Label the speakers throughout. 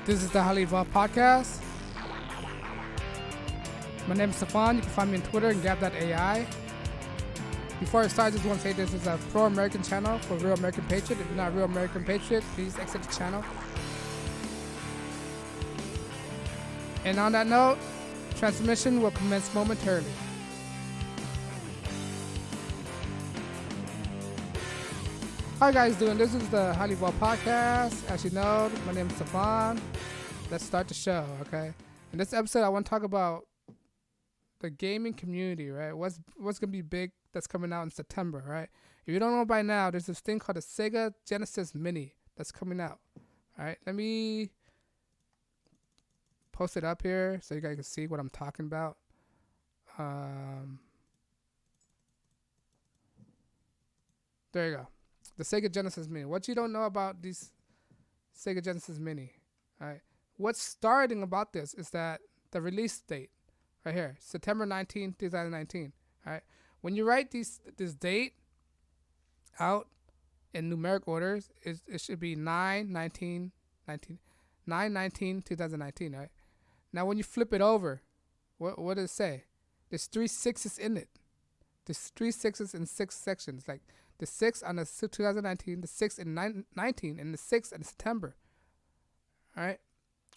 Speaker 1: This is the HighlyEvolvedPodcast. My name is Stefan. You can find me on Twitter and gab.ai. Before I start, I just want to say this is a pro-American channel for real American patriot. If you're not a real American patriot, please exit the channel. And on that note, transmission will commence momentarily. How you guys doing? This is the HighlyEvolvedPodcast. As you know, my name is Stefan. Let's start the show, okay? In this episode, I want to talk about the gaming community, right? What's gonna be big that's coming out in September, right? If you don't know by now, there's this thing called the Sega Genesis Mini that's coming out. All right, let me post it up here so you guys can see what I'm talking about. There you go. The Sega Genesis Mini. What you don't know about these Sega Genesis Mini, all right? What's starting about this is that the release date, right here, September 19, 2019, all right? When you write this date out in numeric orders, it should be 9/19/2019, right? Now, when you flip it over, what does it say? There's 3 6s in it. There's 3 6s in 6 sections, like the 6 on the 2019, the 6 in 19, and the 6 in September. All right?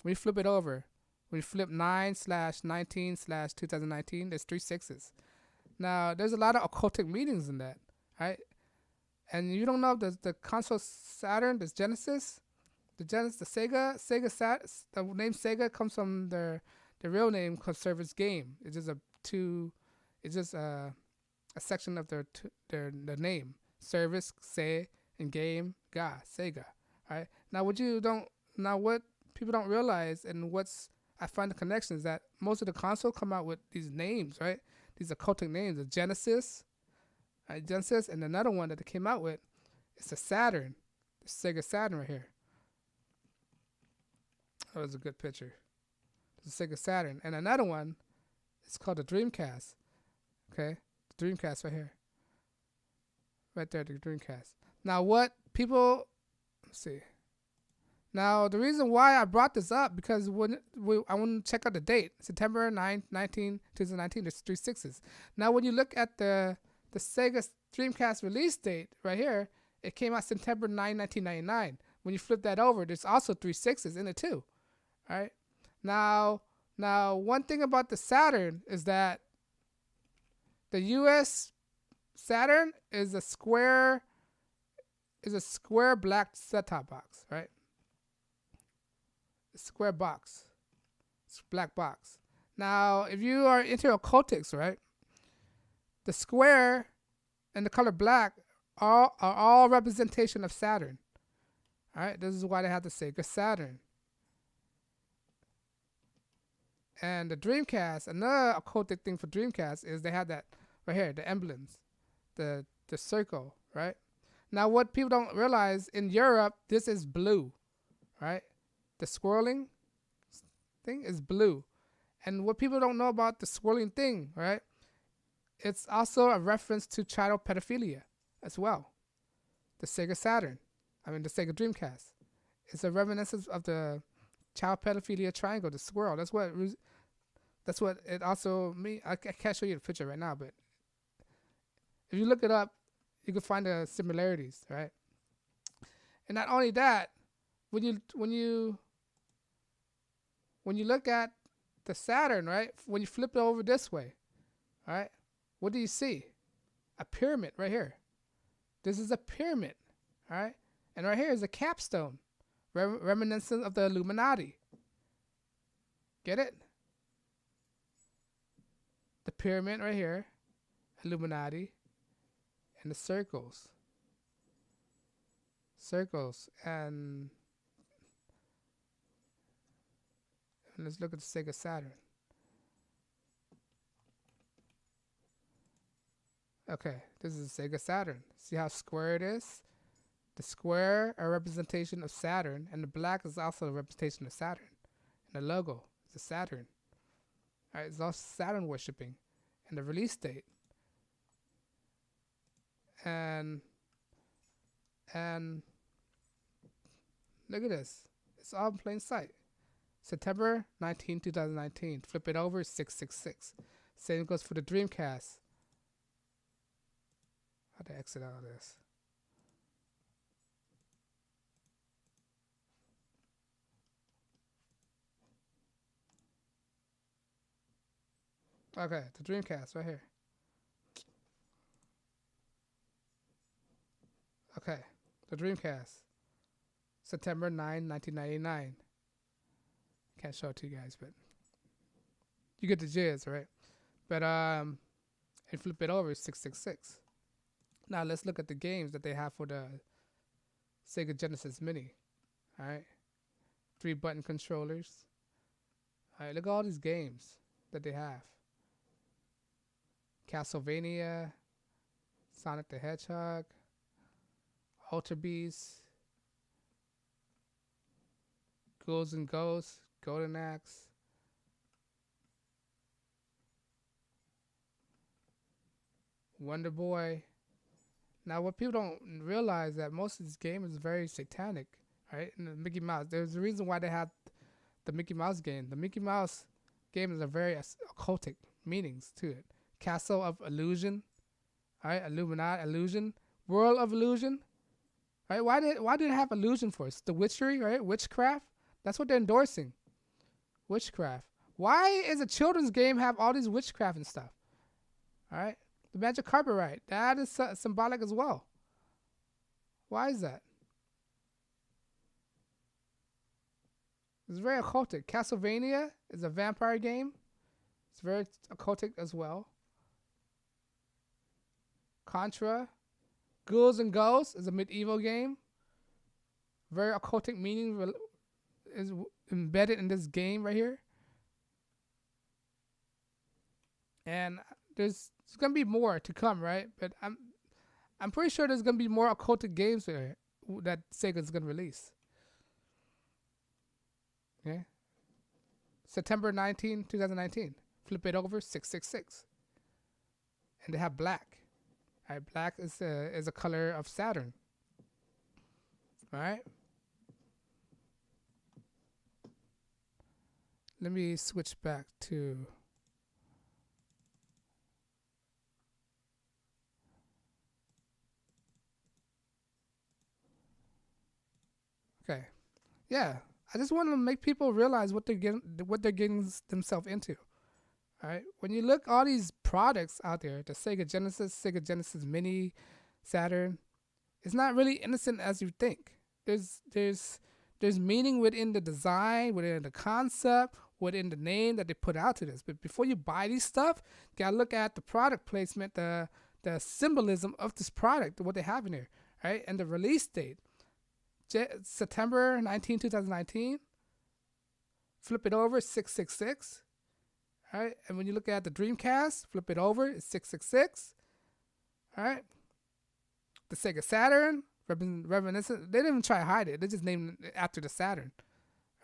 Speaker 1: When you flip it over, when you flip 9/19/2019, there's 3 6s. Now, there's a lot of occultic meanings in that, right? And you don't know the console Saturn, the Genesis, the Sega, the name Sega comes from the real name called Service Game. It's just a section of their name. Service, say, and game, ga, Sega. All right. Now what people don't realize, and I find the connection is that most of the consoles come out with these names, right? These occultic names, the Genesis, and another one that they came out with, it's the Saturn, the Sega Saturn right here. That was a good picture. The Sega Saturn, and another one, it's called the Dreamcast. Okay, the Dreamcast right here. Right there, the Dreamcast. Now, let's see. Now, the reason why I brought this up, because I want to check out the date. September 9, 2019, there's 3 6s. Now, when you look at the Sega Dreamcast release date right here, it came out September 9, 1999. When you flip that over, there's also 3 6s in it too. All right. Now, one thing about the Saturn is that the U.S. Saturn is a square black set-top box, right? A square box. It's a black box. Now, if you are into occultics, right, the square and the color black are all representation of Saturn. All right, this is why they have the Sega Saturn. And the Dreamcast, another occultic thing for Dreamcast is they have that right here, the emblems, the circle, right? Now, what people don't realize, in Europe, this is blue, right? The swirling thing is blue. And what people don't know about the swirling thing, right? It's also a reference to child pedophilia as well. The Sega Sega Dreamcast. It's a reminiscence of the child pedophilia triangle, the swirl. That's what it also means. I can't show you the picture right now, but if you look it up, you can find the similarities, right? And not only that, when you look at the Saturn, right? When you flip it over this way, all right, what do you see? A pyramid right here. This is a pyramid, all right? And right here is a capstone, reminiscent of the Illuminati. Get it? The pyramid right here, Illuminati, and the circles, and let's look at the Sega Saturn. Okay, this is the Sega Saturn. See how square it is? The square are a representation of Saturn, and the black is also a representation of Saturn. And the logo is the Saturn. All right, it's all Saturn worshipping. And the release date. And look at this. It's all in plain sight. September 19, 2019. Flip it over, 666. Same goes for the Dreamcast. How to exit out of this? Okay, the Dreamcast right here. Okay, the Dreamcast. September 9, 1999. Can't show it to you guys, but you get the gist, right? But and flip it over, 666. Now let's look at the games that they have for the Sega Genesis Mini. All right, 3-button controllers. All right, look at all these games that they have. Castlevania, Sonic the Hedgehog, Ultra Beast, Ghouls and Ghosts, Golden Axe, Wonder Boy. Now, what people don't realize that most of this game is very satanic, right? And the Mickey Mouse. There's a reason why they have the Mickey Mouse game. The Mickey Mouse game is a very occultic meanings to it. Castle of Illusion, all right? Illuminati, Illusion, World of Illusion, right? Why did it have illusion for? It's the witchery, right? Witchcraft. That's what they're endorsing. Witchcraft. Why is a children's game have all these witchcraft and stuff? All right. The Magic Carpet Ride. That is symbolic as well. Why is that? It's very occultic. Castlevania is a vampire game. It's very occultic as well. Contra. Ghouls and Ghosts is a medieval game. Very occultic meaning is embedded in this game right here. And there's gonna be more to come, right? But I'm pretty sure there's gonna be more occultic games there that Sega's gonna release. Okay. September 19, 2019. Flip it over, 666. And they have black. All right, black is a color of Saturn. All right. Let me switch back to okay. Yeah. I just want to make people realize what they're getting themselves into. All right. When you look all these products out there, the Sega Genesis Mini, Saturn, it's not really innocent as you think. There's meaning within the design, within the concept, within the name that they put out to this. But before you buy these stuff, you gotta look at the product placement, the symbolism of this product, what they have in here, right? And the release date. September 19, 2019. Flip it over, 666. All right, and when you look at the Dreamcast, flip it over, it's 666. All right. The Sega Saturn, reminiscent. They didn't even try to hide it. They just named it after the Saturn.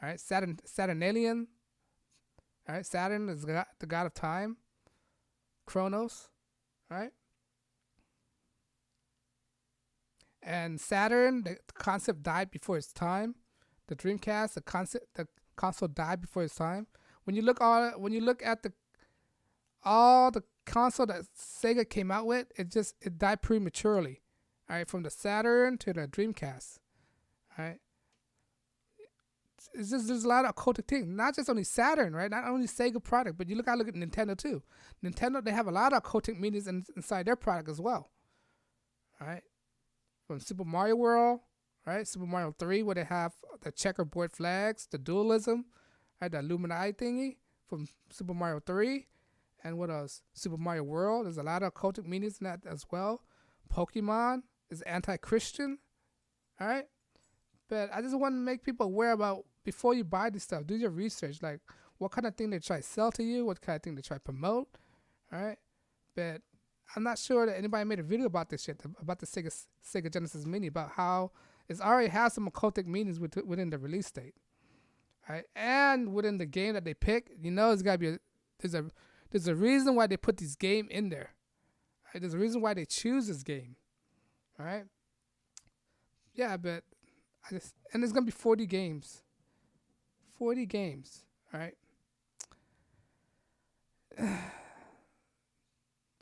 Speaker 1: All right, Saturnalian. All right, Saturn is the god of time. Chronos. All right. And Saturn, the concept died before its time. The Dreamcast, the console died before its time. When you look at all the console that Sega came out with, it died prematurely. All right, from the Saturn to the Dreamcast. All right. It's just there's a lot of occultic things, not just only Saturn, right? Not only Sega product, but look at Nintendo too. Nintendo, they have a lot of occultic meanings inside their product as well. All right. From Super Mario World, right? Super Mario 3, where they have the checkerboard flags, the dualism, right? The Illuminati thingy from Super Mario 3. And what else? Super Mario World. There's a lot of occultic meanings in that as well. Pokemon is anti-Christian, all right? But I just want to make people aware about, before you buy this stuff, do your research. Like, what kind of thing they try to sell to you, what kind of thing they try to promote, all right? But I'm not sure that anybody made a video about this shit, about the Sega Genesis Mini, about how it already has some occultic meanings within the release date, right? And within the game that they pick, it's gotta be there's a reason why they put this game in there, right? There's a reason why they choose this game, all right? Yeah, but and there's gonna be 40 games, 40 games. All right.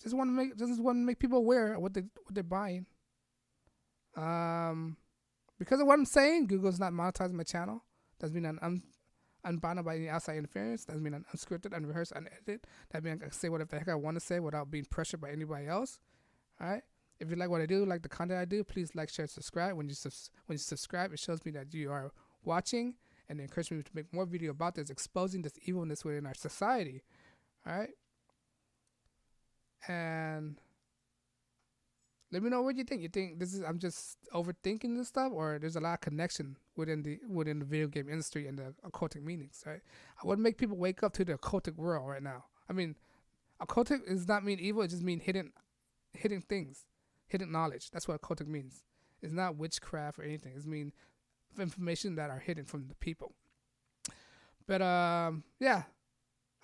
Speaker 1: Just want to make people aware of what they're buying. Because of what I'm saying, Google's not monetizing my channel. Doesn't mean I'm unbound by any outside interference. Doesn't mean I'm unscripted, unrehearsed, unedited. That means I can say whatever the heck I want to say without being pressured by anybody else. All right. If you like what I do, like the content I do, please like, share, subscribe. When you subscribe, it shows me that you are watching and encourage me to make more video about this, exposing this evilness within our society. All right. And let me know what you think. You think I'm just overthinking this stuff, or there's a lot of connection within the video game industry and the occultic meanings, right? I want to make people wake up to the occultic world right now. I mean, occultic does not mean evil; it just means hidden things, hidden knowledge. That's what occultic means. It's not witchcraft or anything. It means information that are hidden from the people. But yeah,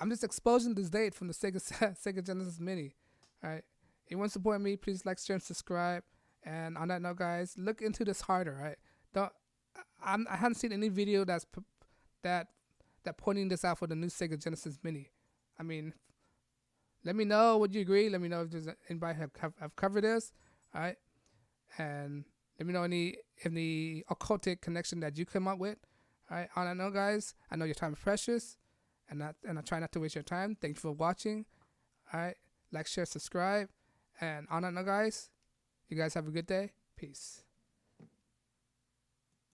Speaker 1: I'm just exposing this date from the Sega Genesis Mini. All right. If you want to support me, please like, share, and subscribe. And on that note, guys, look into this harder. Right? I haven't seen any video that pointing this out for the new Sega Genesis Mini. I mean, let me know what you agree. Let me know if there's anybody have covered this. All right. And let me know any occultic connection that you come up with. All right. On that note, guys, I know your time is precious, and I try not to waste your time. Thank you for watching. All right. Like, share, subscribe. And on that note, guys, you guys have a good day. Peace.